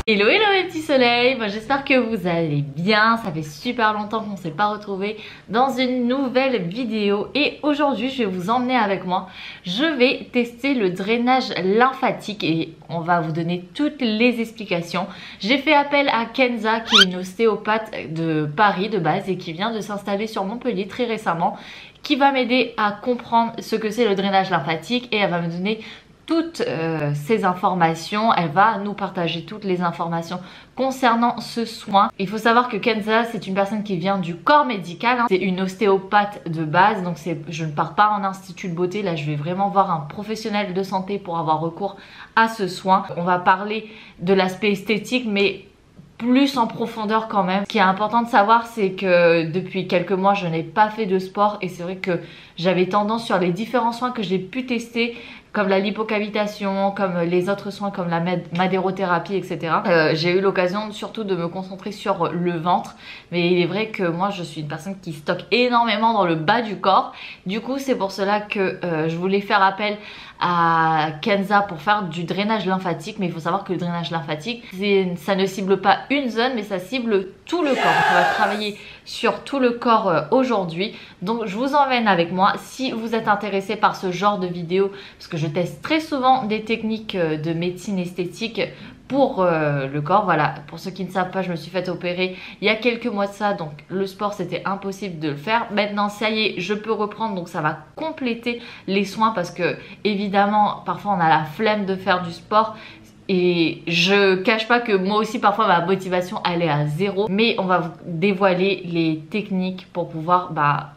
Hello hello mes petits soleils, moi j'espère que vous allez bien, ça fait super longtemps qu'on ne s'est pas retrouvés dans une nouvelle vidéo et aujourd'hui je vais vous emmener avec moi. Je vais tester le drainage lymphatique et on va vous donner toutes les explications. J'ai fait appel à Kenza qui est une ostéopathe de Paris de base et qui vient de s'installer sur Montpellier très récemment, qui va m'aider à comprendre ce que c'est le drainage lymphatique et elle va me donner toutes ces informations. Elle va nous partager toutes les informations concernant ce soin. Il faut savoir que Kenza, c'est une personne qui vient du corps médical, hein. C'est une ostéopathe de base, donc je ne pars pas en institut de beauté. Là, je vais vraiment voir un professionnel de santé pour avoir recours à ce soin. On va parler de l'aspect esthétique, mais plus en profondeur quand même. Ce qui est important de savoir, c'est que depuis quelques mois, je n'ai pas fait de sport et c'est vrai que j'avais tendance sur les différents soins que j'ai pu tester, comme la lipocavitation, comme les autres soins comme la madérothérapie, etc. J'ai eu l'occasion surtout de me concentrer sur le ventre, mais il est vrai que moi je suis une personne qui stocke énormément dans le bas du corps. Du coup c'est pour cela que je voulais faire appel à Kenza pour faire du drainage lymphatique, mais il faut savoir que le drainage lymphatique, ça ne cible pas une zone, mais ça cible tout le corps. Donc on va travailler sur tout le corps aujourd'hui. Donc je vous emmène avec moi si vous êtes intéressé par ce genre de vidéo, parce que je teste très souvent des techniques de médecine esthétique pour le corps. Voilà, pour ceux qui ne savent pas, je me suis fait opérer il y a quelques mois de ça, donc le sport c'était impossible de le faire. Maintenant ça y est, je peux reprendre, donc ça va compléter les soins parce que évidemment parfois on a la flemme de faire du sport. Et je cache pas que moi aussi parfois ma motivation elle est à zéro, mais on va vous dévoiler les techniques pour pouvoir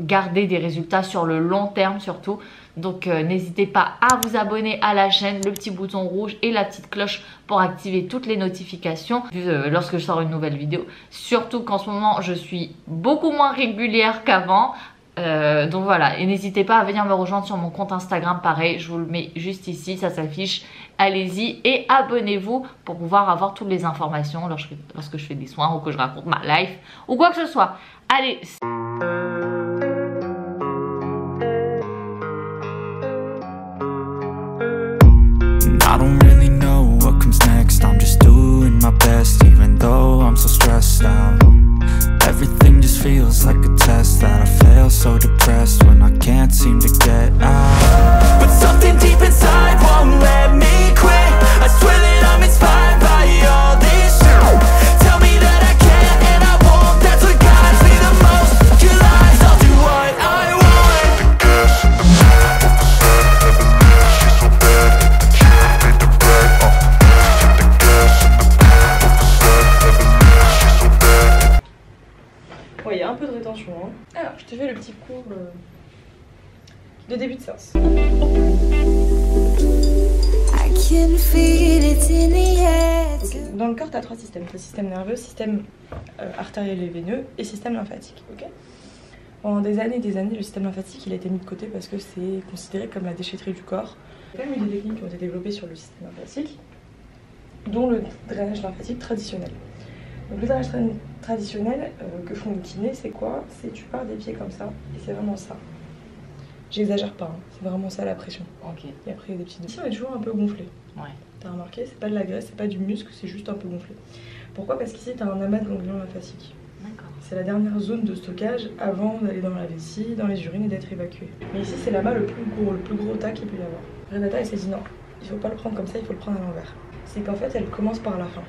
garder des résultats sur le long terme surtout. Donc n'hésitez pas à vous abonner à la chaîne, le petit bouton rouge et la petite cloche pour activer toutes les notifications lorsque je sors une nouvelle vidéo. Surtout qu'en ce moment je suis beaucoup moins régulière qu'avant. Donc voilà, et n'hésitez pas à venir me rejoindre sur mon compte Instagram, pareil, je vous le mets juste ici, ça s'affiche. Allez-y et abonnez-vous pour pouvoir avoir toutes les informations lorsque je fais des soins ou que je raconte ma life ou quoi que ce soit. Allez. I don't really know what comes next. I'm just doing my best, even though I'm so stressed out. Everything just feels like a test that I fail, so depressed when I can't seem to get out. But something deep inside won't let me quit. I swear that I'm inspired by all this shit. Tell me that I can't and I won't. That's what guides me the most. Your lies, I'll do what I want. Ouais, il y a un peu de rétention. Hein. Alors, je te fais le petit cours de début de séance. Okay. Dans le corps, tu as trois systèmes. Tu as le système nerveux, système artériel et veineux et système lymphatique. Okay. Pendant des années, le système lymphatique il a été mis de côté parce que c'est considéré comme la déchetterie du corps. Il y a quand même eu des techniques qui ont été développées sur le système lymphatique, dont le drainage lymphatique traditionnel. Donc le drainage traditionnel que font les kinés, c'est quoi? C'est tu pars des pieds comme ça, et c'est vraiment ça. J'exagère pas, hein. C'est vraiment ça la pression. Ok. Et après il y a des petits... Ici on est toujours un peu gonflé. Ouais. T'as remarqué, c'est pas de la graisse, c'est pas du muscle, c'est juste un peu gonflé. Pourquoi? Parce qu'ici t'as un amas de ganglions lymphatiques. D'accord. C'est la dernière zone de stockage avant d'aller dans la vessie, dans les urines et d'être évacué. Mais ici c'est l'amas le plus gros tas qu'il peut y avoir. Renata elle s'est dit non, il faut pas le prendre comme ça, il faut le prendre à l'envers. C'est qu'en fait elle commence par la fin.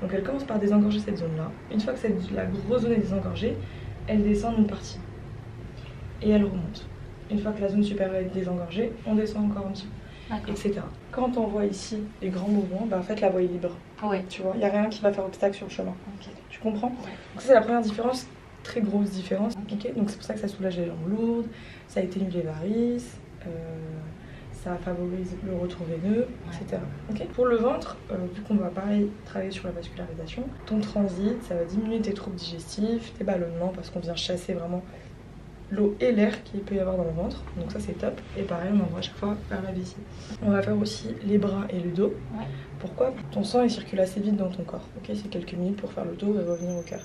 Donc elle commence par désengorger cette zone-là. Une fois que la grosse zone est désengorgée, elle descend d'une partie. Et elle remonte. Une fois que la zone supérieure est désengorgée, on descend encore un petit peu, etc. Quand on voit ici les grands mouvements, en fait la voie est libre. Ouais. Tu vois, il n'y a rien qui va faire obstacle sur le chemin. Okay. Tu comprends? Ouais. Donc c'est la première différence, très grosse différence. Okay. Donc c'est pour ça que ça soulage les jambes lourdes, ça atténue les varices. Ça favorise le retour veineux, etc. Okay. Pour le ventre, vu qu'on va pareil travailler sur la vascularisation, ton transit, ça va diminuer tes troubles digestifs, tes ballonnements, parce qu'on vient chasser vraiment l'eau et l'air qu'il peut y avoir dans le ventre. Donc ça c'est top. Et pareil, on envoie à chaque fois vers la vessie. On va faire aussi les bras et le dos. Ouais. Pourquoi? Ton sang il circule assez vite dans ton corps. Okay, c'est quelques minutes pour faire le tour et revenir au cœur.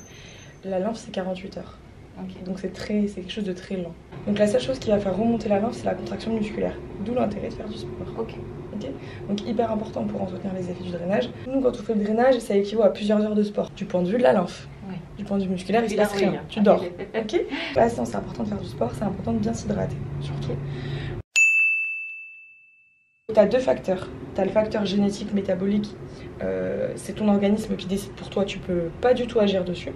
La lymphe c'est 48 heures. Okay. Donc c'est quelque chose de très lent. Donc la seule chose qui va faire remonter la lymphe, c'est la contraction musculaire. D'où l'intérêt de faire du sport. Ok. Donc hyper important pour entretenir les effets du drainage. Nous, quand on fait le drainage, ça équivaut à plusieurs heures de sport. Du point de vue de la lymphe. Oui. Du point de vue musculaire, il se passe rien. Tu dors. Ok. Là, c'est important de faire du sport, c'est important de bien s'hydrater, surtout. Tu as deux facteurs. Tu as le facteur génétique, métabolique. C'est ton organisme qui décide pour toi, tu peux pas du tout agir dessus.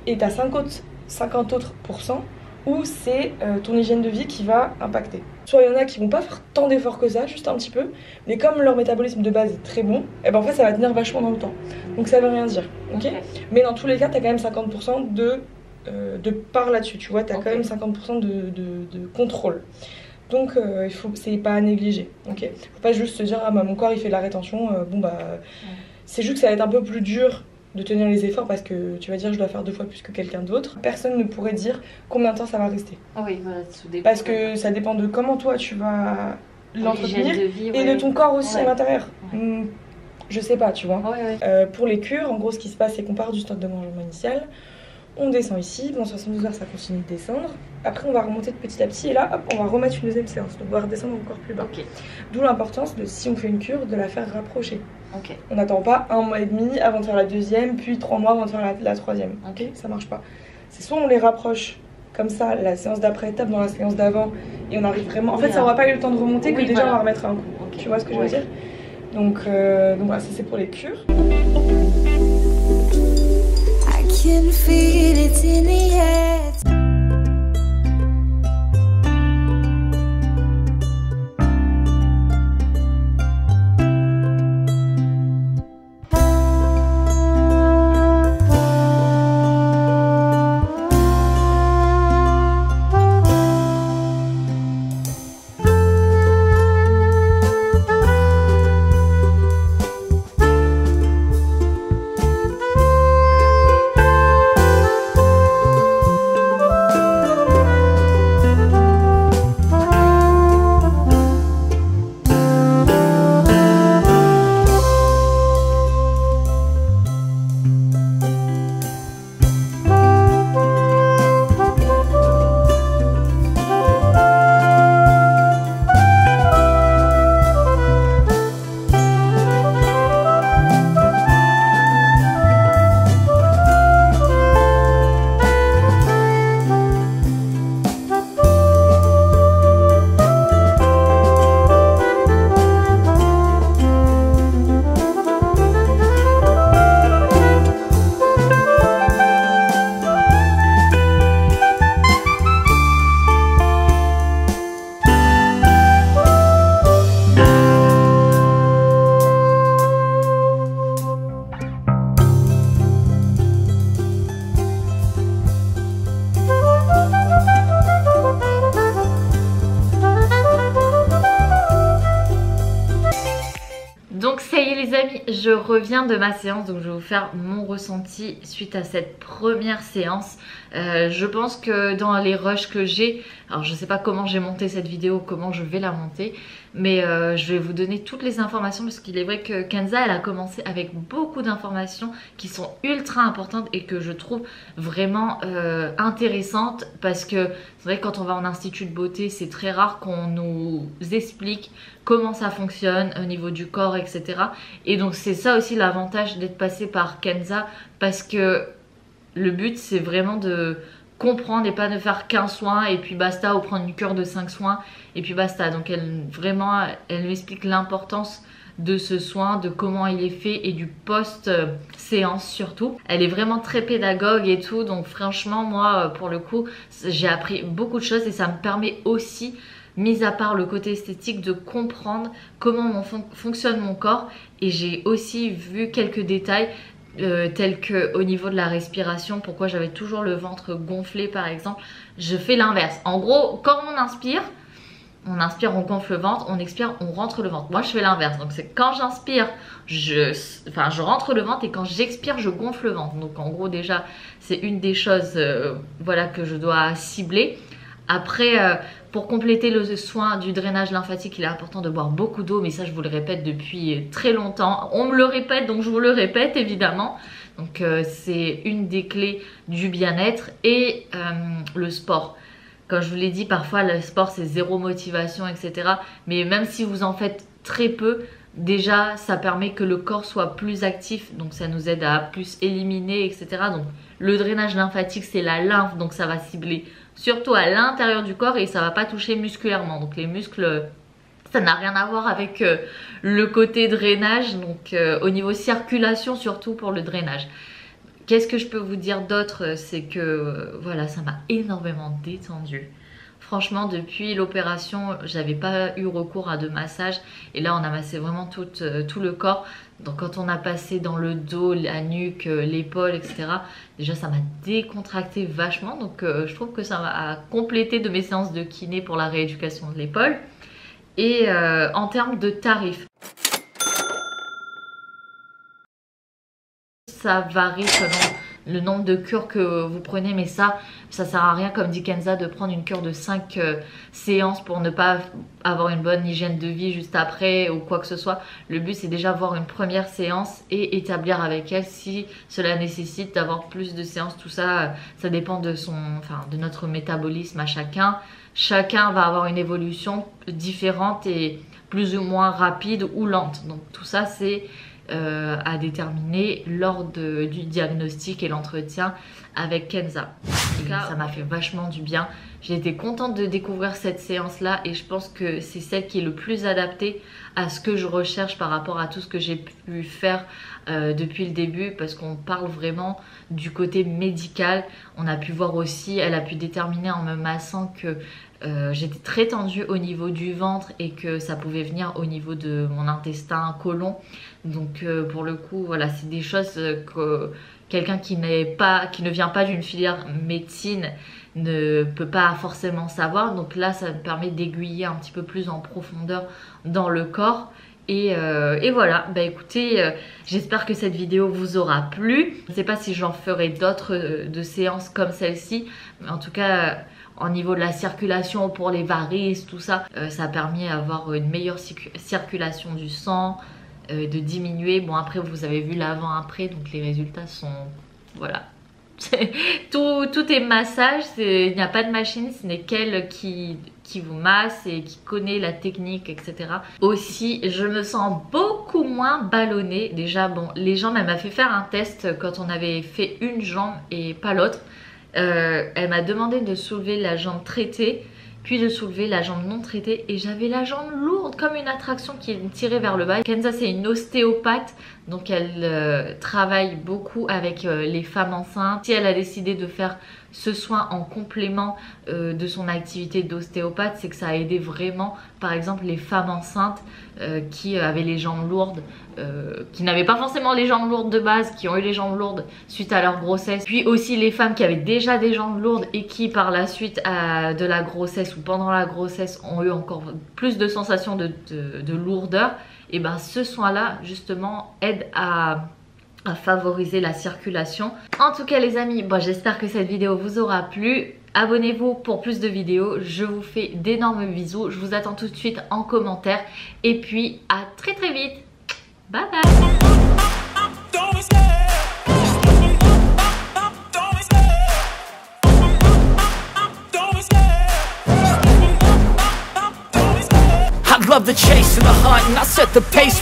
Et tu as 50 autres pourcents où c'est ton hygiène de vie qui va impacter. Soit il y en a qui vont pas faire tant d'efforts que ça, juste un petit peu, mais comme leur métabolisme de base est très bon, et ben en fait ça va tenir vachement dans le temps. Donc ça veut rien dire, ok. Mais dans tous les cas, tu as quand même 50% de part là-dessus, tu vois, tu as quand même 50% de contrôle. Donc c'est pas à négliger, ok. Faut pas juste se dire ah bah mon corps il fait de la rétention, c'est juste que ça va être un peu plus dur de tenir les efforts parce que tu vas dire je dois faire 2 fois plus que quelqu'un d'autre. Personne ne pourrait dire combien de temps ça va rester. Oui, voilà, tout dépend. Parce que ça dépend de comment toi tu vas l'entretenir et de ton corps aussi à l'intérieur. Je sais pas, tu vois. Pour les cures, en gros ce qui se passe c'est qu'on part du stade de mangement initial, on descend ici, pendant 72 heures ça continue de descendre. Après on va remonter de petit à petit et là hop, on va remettre une deuxième séance, donc on va redescendre encore plus bas. D'où l'importance de, si on fait une cure, de la faire rapprocher. On n'attend pas 1 mois et demi avant de faire la deuxième, puis 3 mois avant de faire la troisième. Ça marche pas. C'est soit on les rapproche comme ça, la séance d'après tape dans la séance d'avant et on arrive vraiment. En fait, ça n'aura pas eu le temps de remonter que déjà on va remettre un coup. Tu vois ce que je veux dire? Donc voilà, ça c'est pour les cures. I can feel it in the air. Donc ça y est les amis, je reviens de ma séance, donc je vais vous faire mon ressenti suite à cette première séance. Je pense que dans les rushs que j'ai, alors je sais pas comment j'ai monté cette vidéo, comment je vais la monter, mais je vais vous donner toutes les informations parce qu'il est vrai que Kenza elle a commencé avec beaucoup d'informations qui sont ultra importantes et que je trouve vraiment intéressantes parce que c'est vrai que quand on va en institut de beauté c'est très rare qu'on nous explique comment ça fonctionne au niveau du corps, etc. Et donc c'est ça aussi l'avantage d'être passé par Kenza parce que le but c'est vraiment de comprendre et pas de faire qu'un soin et puis basta, ou prendre une cure de 5 soins et puis basta. Donc elle m'explique l'importance de ce soin, de comment il est fait et du post-séance surtout. Elle est vraiment très pédagogue et tout, donc franchement moi pour le coup j'ai appris beaucoup de choses et ça me permet aussi, mis à part le côté esthétique, de comprendre comment fonctionne mon corps. Et j'ai aussi vu quelques détails tels que au niveau de la respiration, pourquoi j'avais toujours le ventre gonflé par exemple. Je fais l'inverse. En gros, quand on inspire, on gonfle le ventre, on expire, on rentre le ventre. Moi je fais l'inverse, donc c'est quand j'inspire, je rentre le ventre et quand j'expire, je gonfle le ventre. Donc en gros déjà, c'est une des choses voilà, que je dois cibler. Après, pour compléter le soin du drainage lymphatique, il est important de boire beaucoup d'eau, mais ça je vous le répète depuis très longtemps. On me le répète, donc je vous le répète évidemment. Donc c'est une des clés du bien-être et le sport. Comme je vous l'ai dit, parfois le sport c'est zéro motivation, etc. Mais même si vous en faites très peu, déjà ça permet que le corps soit plus actif. Donc ça nous aide à plus éliminer, etc. Donc le drainage lymphatique c'est la lymphe, donc ça va cibler surtout à l'intérieur du corps et ça va pas toucher musculairement. Donc les muscles, ça n'a rien à voir avec le côté drainage. Donc au niveau circulation surtout pour le drainage. Qu'est-ce que je peux vous dire d'autre? C'est que voilà, ça m'a énormément détendue. Franchement, depuis l'opération, j'avais pas eu recours à de massage. Et là, on a massé vraiment tout le corps. Donc quand on a passé dans le dos, la nuque, l'épaule, etc. Déjà, ça m'a décontracté vachement. Donc je trouve que ça m'a complété de mes séances de kiné pour la rééducation de l'épaule. Et en termes de tarifs, ça varie selon le nombre de cures que vous prenez, mais ça sert à rien, comme dit Kenza, de prendre une cure de 5 séances pour ne pas avoir une bonne hygiène de vie juste après ou quoi que ce soit. Le but c'est déjà avoir une première séance et établir avec elle si cela nécessite d'avoir plus de séances. Tout ça, ça dépend de notre métabolisme à chacun. Chacun va avoir une évolution différente et plus ou moins rapide ou lente. Donc tout ça c'est à déterminer lors du diagnostic et l'entretien avec Kenza. En tout cas, ça m'a fait vachement du bien. J'ai été contente de découvrir cette séance-là et je pense que c'est celle qui est le plus adaptée à ce que je recherche par rapport à tout ce que j'ai pu faire depuis le début, parce qu'on parle vraiment du côté médical. On a pu voir aussi, elle a pu déterminer en me massant que j'étais très tendue au niveau du ventre et que ça pouvait venir au niveau de mon intestin côlon. Donc pour le coup, voilà, c'est des choses que quelqu'un qui ne vient pas d'une filière médecine ne peut pas forcément savoir. Donc là, ça me permet d'aiguiller un petit peu plus en profondeur dans le corps. Et voilà, bah écoutez, j'espère que cette vidéo vous aura plu. Je ne sais pas si j'en ferai d'autres de séances comme celle-ci, mais en tout cas, au niveau de la circulation pour les varices, tout ça, ça a permis d'avoir une meilleure circulation du sang, de diminuer. Bon, après vous avez vu l'avant-après, donc les résultats sont, voilà. Tout est massage, il n'y a pas de machine, ce n'est qu'elle qui vous masse et qui connaît la technique, etc. Aussi, je me sens beaucoup moins ballonnée. Déjà, bon, les jambes, elle m'a fait faire un test quand on avait fait une jambe et pas l'autre. Elle m'a demandé de soulever la jambe traitée, puis de soulever la jambe non traitée, et j'avais la jambe lourde comme une attraction qui me tirait vers le bas. Kenza c'est une ostéopathe, donc elle travaille beaucoup avec les femmes enceintes. Si elle a décidé de faire ce soin en complément de son activité d'ostéopathe, c'est que ça a aidé vraiment par exemple les femmes enceintes qui avaient les jambes lourdes, qui n'avaient pas forcément les jambes lourdes de base, qui ont eu les jambes lourdes suite à leur grossesse, puis aussi les femmes qui avaient déjà des jambes lourdes et qui par la suite de la grossesse ou pendant la grossesse ont eu encore plus de sensations de lourdeur. Et ben ce soin là justement aide à favoriser la circulation. En tout cas les amis, bon, j'espère que cette vidéo vous aura plu. Abonnez-vous pour plus de vidéos. Je vous fais d'énormes bisous. Je vous attends tout de suite en commentaire. Et puis à très très vite. Bye bye. I love the chase and the hunt, and I set the pace.